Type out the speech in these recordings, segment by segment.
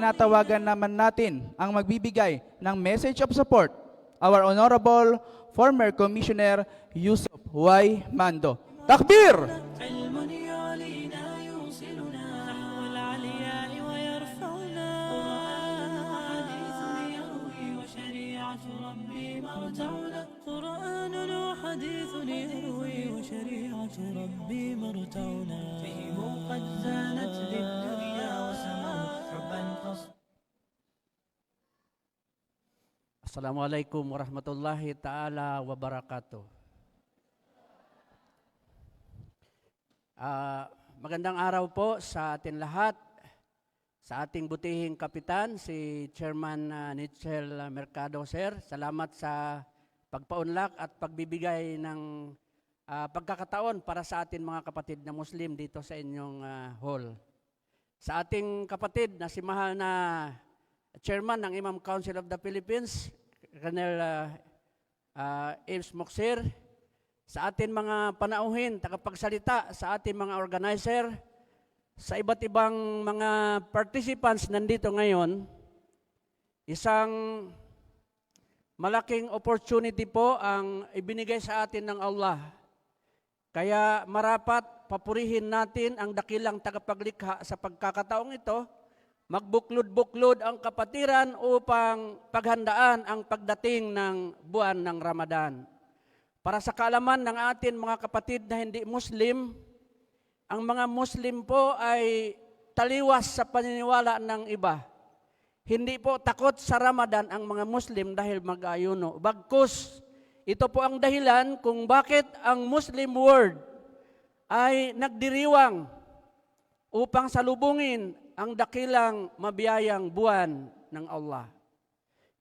tinatawagan naman natin ang magbibigay ng message of support, our Honorable former Commissioner Yusuf Y. Mando. Takbir! علم يعلينا يوصلنا نحو العلياء ويرفعنا حديث يروي وشريعة ربي مرتعنا قرآن وحديث يروي وشريعة ربي مرتعنا فيه قد زانت للدنيا وسموا حبا قصد. Assalamualaikum warahmatullahi ta'ala wabarakatuh. Magandang araw po sa atin lahat, sa ating butihing kapitan, si Chairman Nichel Mercado, Sir. Salamat sa pagpaunlak at pagbibigay ng pagkakataon para sa atin mga kapatid na Muslim dito sa inyong hall. Sa ating kapatid na si mahal na Chairman ng Imam Council of the Philippines, Colonel Ames Moksir, sa atin mga panauhin, tagapagsalita, sa ating mga organizer, sa iba't ibang mga participants nandito ngayon, isang malaking opportunity po ang ibinigay sa atin ng Allah. Kaya marapat papurihin natin ang dakilang tagapaglikha sa pagkakataong ito, magbuklod-buklod ang kapatiran upang paghandaan ang pagdating ng buwan ng Ramadan. Para sa kaalaman ng atin mga kapatid na hindi Muslim, ang mga Muslim po ay taliwas sa paniniwala ng iba. Hindi po takot sa Ramadan ang mga Muslim dahil mag-ayuno. Bagkus, ito po ang dahilan kung bakit ang Muslim world ay nagdiriwang upang salubungin ang dakilang mabiyayang buwan ng Allah.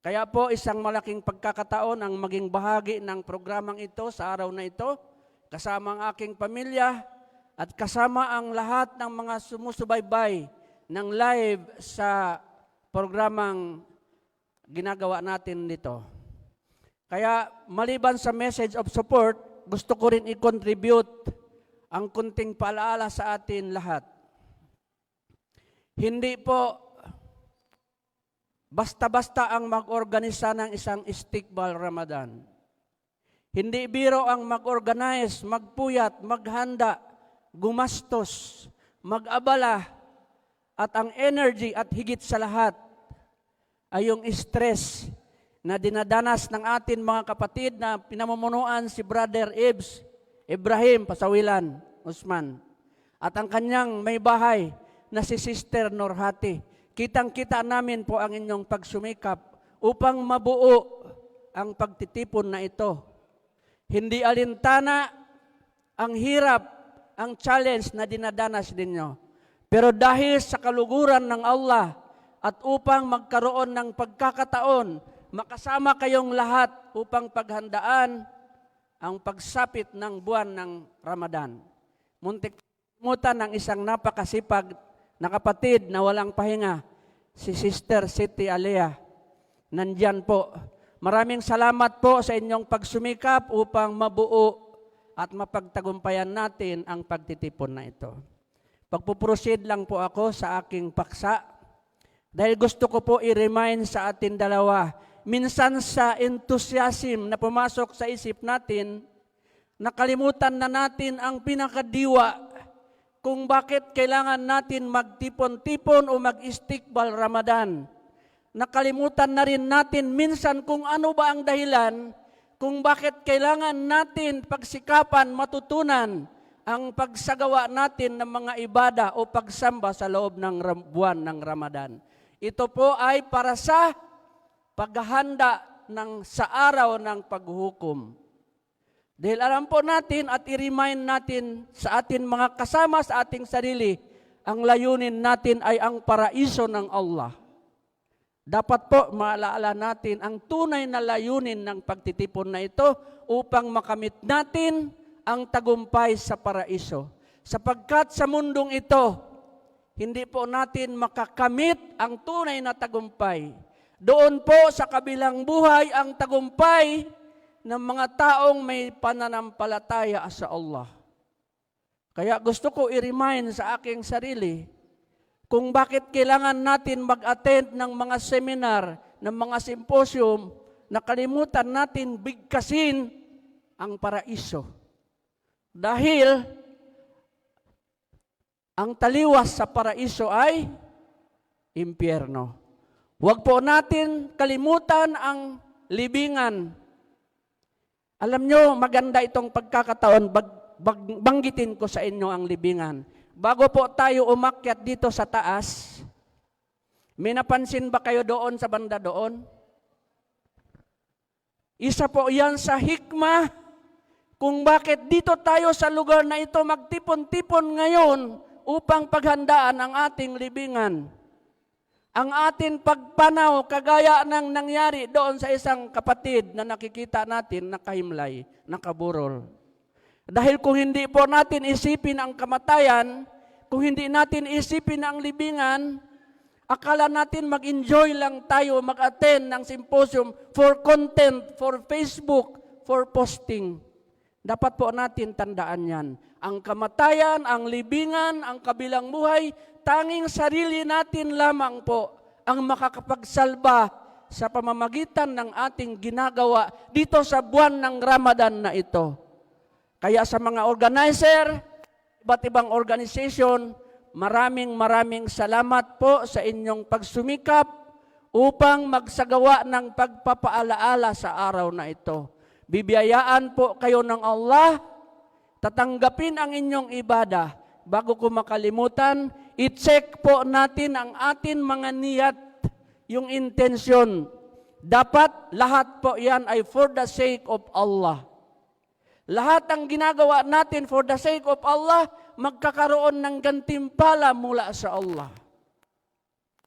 Kaya po isang malaking pagkakataon ang maging bahagi ng programang ito sa araw na ito, kasama ang aking pamilya at kasama ang lahat ng mga sumusubaybay ng live sa programang ginagawa natin dito. Kaya maliban sa message of support, gusto ko rin i-contribute ang kunting paalaala sa atin lahat. Hindi po basta-basta ang mag-organisa ng isang istiqbal Ramadan. Hindi biro ang mag-organize, magpuyat, maghanda, gumastos, mag-abala, at ang energy at higit sa lahat ay yung stress na dinadanas ng atin mga kapatid na pinamumunuan si Brother Ibrahim Pasawilan Usman at ang kanyang may bahay na si Sister Norhati. Kitang-kita namin po ang inyong pagsumikap upang mabuo ang pagtitipon na ito. Hindi alintana ang hirap, ang challenge na dinadanas ninyo. Pero dahil sa kaluguran ng Allah at upang magkaroon ng pagkakataon, makasama kayong lahat upang paghandaan ang pagsapit ng buwan ng Ramadan. Muntik mutan ng isang napakasipag na kapatid na walang pahinga, si Sister Siti Alea. Nandyan po. Maraming salamat po sa inyong pagsumikap upang mabuo at mapagtagumpayan natin ang pagtitipon na ito. Pagpuproceed lang po ako sa aking paksa dahil gusto ko po i-remind sa atin dalawa. Minsan sa enthusiasm na pumasok sa isip natin, nakalimutan na natin ang pinakadiwa kung bakit kailangan natin magtipon-tipon o mag-istiqbal Ramadan. Nakalimutan na rin natin minsan kung ano ba ang dahilan kung bakit kailangan natin pagsikapan, matutunan ang pagsagawa natin ng mga ibada o pagsamba sa loob ng buwan ng Ramadan. Ito po ay para sa paghahanda sa araw ng paghuhukom. Dahil alam po natin at i-remind natin sa atin mga kasama sa ating sarili, ang layunin natin ay ang paraiso ng Allah. Dapat po maalaala natin ang tunay na layunin ng pagtitipon na ito upang makamit natin ang tagumpay sa paraiso. Sapagkat sa mundong ito, hindi po natin makakamit ang tunay na tagumpay. Doon po sa kabilang buhay ang tagumpay ng mga taong may pananampalataya sa Allah. Kaya gusto ko i-remind sa aking sarili, kung bakit kailangan natin mag-attend ng mga seminar, ng mga symposium, nakalimutan natin bigkasin ang paraiso. Dahil ang taliwas sa paraiso ay impyerno. Huwag po natin kalimutan ang libingan. Alam nyo, maganda itong pagkakataon, banggitin ko sa inyo ang libingan. Bago po tayo umakyat dito sa taas, may napansin ba kayo doon sa banda doon? Isa po yan sa hikmah kung bakit dito tayo sa lugar na ito magtipon-tipon ngayon upang paghandaan ang ating libingan. Ang ating pagpanaw, kagaya ng nangyari doon sa isang kapatid na nakikita natin nakahimlay, nakaburol. Dahil kung hindi po natin isipin ang kamatayan, kung hindi natin isipin ang libingan, akala natin mag-enjoy lang tayo, mag-attend ng symposium for content, for Facebook, for posting. Dapat po natin tandaan yan. Ang kamatayan, ang libingan, ang kabilang buhay, tanging sarili natin lamang po ang makakapagsalba sa pamamagitan ng ating ginagawa dito sa buwan ng Ramadan na ito. Kaya sa mga organizer, iba't ibang organization, maraming salamat po sa inyong pagsumikap upang magsagawa ng pagpapaalaala sa araw na ito. Bibiyayaan po kayo ng Allah, tatanggapin ang inyong ibadah. Bago ko makalimutan, i-check po natin ang atin mga niyat, yung intensyon. Dapat lahat po yan ay for the sake of Allah. Lahat ang ginagawa natin for the sake of Allah, magkakaroon ng gantimpala mula sa Allah.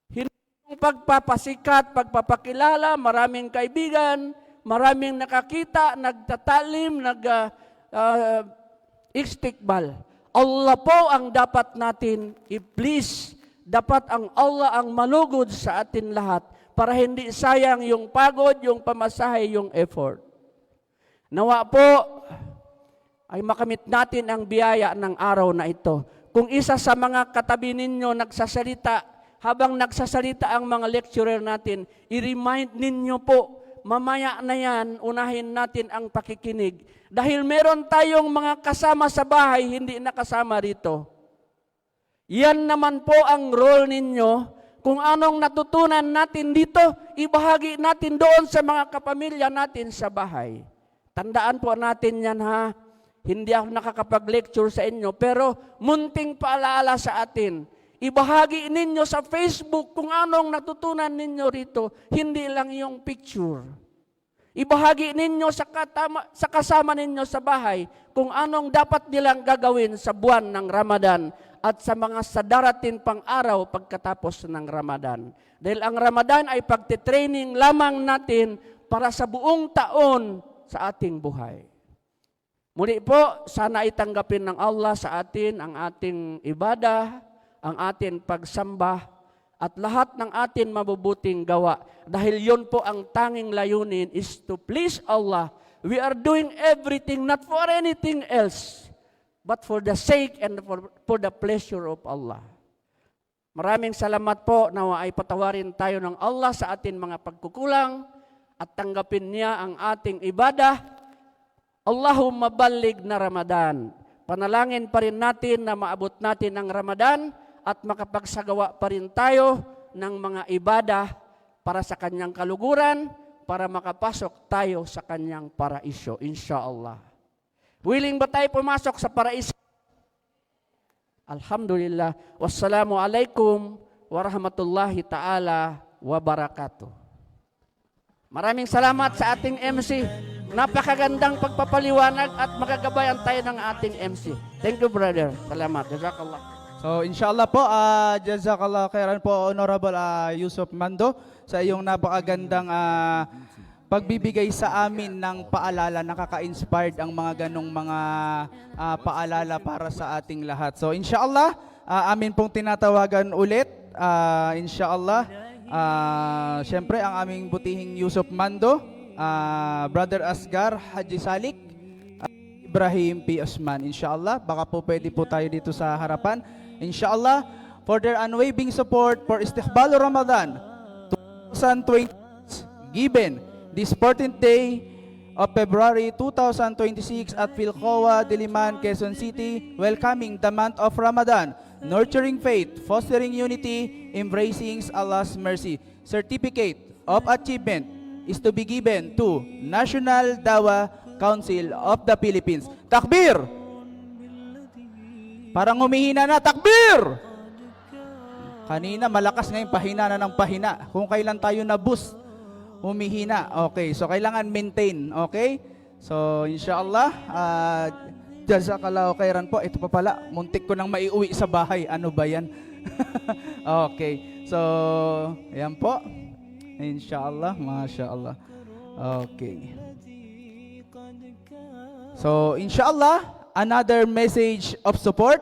Hindi yung pagpapasikat, pagpapakilala, maraming kaibigan, maraming nakakita, nagtatalim, istikbal. Allah po ang dapat natin i-please. Dapat ang Allah ang malugod sa atin lahat para hindi sayang yung pagod, yung pamasahe, yung effort. Nawa po ay makamit natin ang biyaya ng araw na ito. Kung isa sa mga katabi ninyo nagsasalita, habang nagsasalita ang mga lecturer natin, i-remind ninyo po, mamaya na yan, unahin natin ang pakikinig. Dahil meron tayong mga kasama sa bahay, hindi nakasama rito. Yan naman po ang role ninyo. Kung anong natutunan natin dito, ibahagi natin doon sa mga kapamilya natin sa bahay. Tandaan po natin yan ha. Hindi ako nakakapag-lecture sa inyo, pero munting paalaala sa atin. Ibahagi ninyo sa Facebook kung anong natutunan ninyo rito, hindi lang yung picture. Ibahagi ninyo sa kasama ninyo sa bahay kung anong dapat nilang gagawin sa buwan ng Ramadan at sa mga darating pang araw pagkatapos ng Ramadan. Dahil ang Ramadan ay pagtitraining lamang natin para sa buong taon sa ating buhay. Muli po, sana itanggapin ng Allah sa atin ang ating ibadah, ang ating pagsamba, at lahat ng atin mabubuting gawa. Dahil yon po ang tanging layunin is to please Allah. We are doing everything not for anything else, but for the sake and for the pleasure of Allah. Maraming salamat po, nawa ay patawarin tayo ng Allah sa atin mga pagkukulang at tanggapin niya ang ating ibadah. Allahumma balligh na Ramadan. Panalangin pa rin natin na maabot natin ang Ramadan at makapagsagawa pa rin tayo ng mga ibadah para sa kanyang kaluguran, para makapasok tayo sa kanyang paraiso, insyaAllah. Willing ba tayo pumasok sa paraiso? Alhamdulillah. Wassalamu alaikum warahmatullahi ta'ala wabarakatuh. Maraming salamat sa ating MC. Napakagandang pagpapaliwanag at magagabayan tayo ng ating MC. Thank you, brother. Salamat. Jazakallah. So inshallah po, jazakallah khairan po Honorable Yusuf Mando sa iyong napakagandang pagbibigay sa amin ng paalala, nakaka-inspired ang mga ganong mga paalala para sa ating lahat. So inshallah, amin pong tinatawagan ulit, inshallah, syempre ang aming butihing Yusuf Mando, Brother Asgar Haji Salik, Ibrahim P. Osman. Inshallah, baka po pwede po tayo dito sa harapan. Inshallah, for their unwavering support for Istiqbal Ramadan 2020, given this 14th day of February 2026 at Philcoa, Diliman, Quezon City, welcoming the month of Ramadan, nurturing faith, fostering unity, embracing Allah's mercy. Certificate of achievement is to be given to National Dawa Council of the Philippines. Takbir! Parang humihina na, takbir! Kanina malakas, ngayon pahina na ng pahina. Kung kailan tayo na-boost, humihina. Okay, so kailangan maintain. Okay? So, inshallah, jazakallahu khairan po. Ito pa pala, muntik ko nang maiuwi sa bahay. Ano ba yan? Okay. So, ayan po. Inshallah, mashallah. Okay. So, inshallah, another message of support.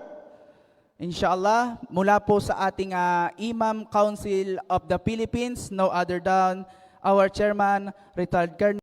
Inshallah, mula po sa ating Imam Council of the Philippines, no other than our chairman, retired Colonel